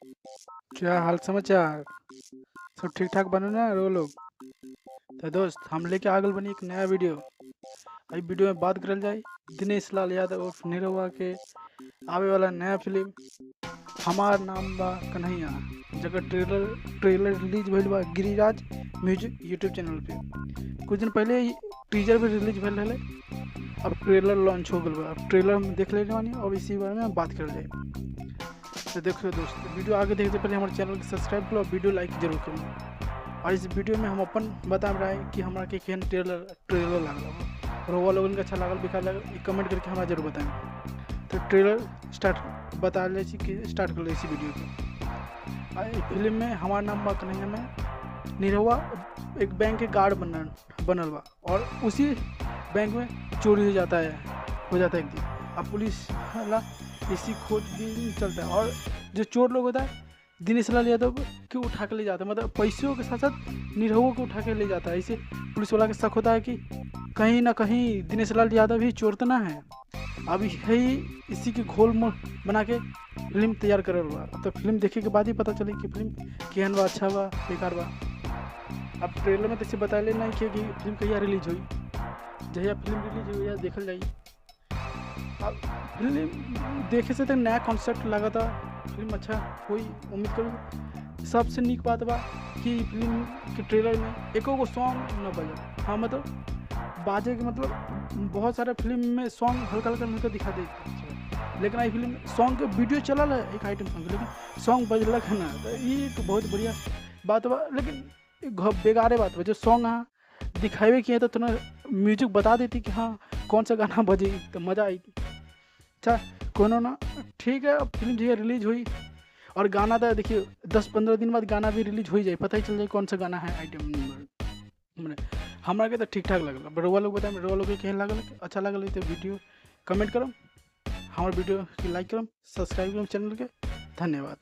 क्या हाल समाचार। सब ठीक ठाक बनो ना रो लोग। तो दोस्त हम लेके आगल बनी एक नया वीडियो। अभी वीडियो में बात करल जाए दिनेश लाल यादव उर्फ निरहुआ के आवे वाला नया फिल्म हमार नाम बा कन्हैया, जगह ट्रेलर ट्रेलर रिलीज भइल बा गिरिराज म्यूजिक यूट्यूब चैनल पे। कुछ दिन पहले ही टीजर भी रिलीज भइल रहे। अब ट्रेलर लॉन्च हो गल बा। अब ट्रेलर हम देख ले बानी और इसी बारे में हम बात करल जाए। तो देखो दोस्त, वीडियो आगे देखने से पहले हमारे चैनल को सब्सक्राइब करो और वीडियो लाइक जरूर करो। और इस वीडियो में हम अपन बता रहे हैं कि हमारा के केहन ट्रेलर लागल, रोवा लोगन के अच्छा लागल बेकार लागल, कमेंट करके हमारा जरूर बताएं। तो ट्रेलर स्टार्ट बता ले कि स्टार्ट कर ले इसी वीडियो को। फिल्म में हमारा नाम बा कन्हैया में निरहुआ एक बैंक के गार्ड बनल बा और उसी बैंक में चोरी हो जाता है एक दिन। अब पुलिस वाला इसी खोजबीन चलता है और जो चोर लोग होता है दिनेश लाल यादव को उठा के ले जाता है, मतलब पैसों के साथ साथ निरहुआ को उठा के ले जाता है। इसे पुलिस वाला के शक होता है कि कहीं ना कहीं दिनेश लाल यादव ही चोर तो ना है। अब यही इसी की घोल बना के फिल्म तैयार कर हुआ। तो फिल्म देखे के बाद ही पता चले कि फिल्म केहन बा, अच्छा बा बेकार बा। अब ट्रेलर में तो इसे बता लेना है कि फिल्म कहिया रिलीज हुई। जहिया फिल्म रिलीज हुई देखल जाइए। अब फिल्म देखे से तो नया कॉन्सेप्ट लगा था, फिल्म अच्छा हुई उम्मीद करूँ। सबसे नीक बात बा कि फिल्म के ट्रेलर में एको गो सॉन्ग न बजा। हाँ मतलब बाजे के मतलब बहुत सारे फिल्म में सॉन्ग हल्का हल्का दिखा देते, लेकिन आई फिल्म सॉन्ग के वीडियो चलल है एक आइटम सॉन्ग, लेकिन सॉन्ग बजलक है ना। तो ये तो बहुत बढ़िया बात बा, लेकिन बेगारे बात बा जो सॉन्ग हाँ दिखावे किए तो तुरंत म्यूजिक बता देती कि हाँ कौन सा गाना बजे तो मज़ा आई। अच्छा कोनो ना, ठीक है। अब फिल्म जो है रिलीज हुई और गाना तो देखिए 10-15 दिन बाद गाना भी रिलीज हो जाए, पता ही चल जाए कौन सा गाना है आइटम नंबर। हमारा के तो ठीक ठाक लगल। बड़ुआ लोग बताएं बड़ुआ लोग के केहन लागल, अच्छा लगल तो वीडियो कमेंट करो, हमारे वीडियो की लाइक करो, सब्सक्राइब करो चैनल के। धन्यवाद।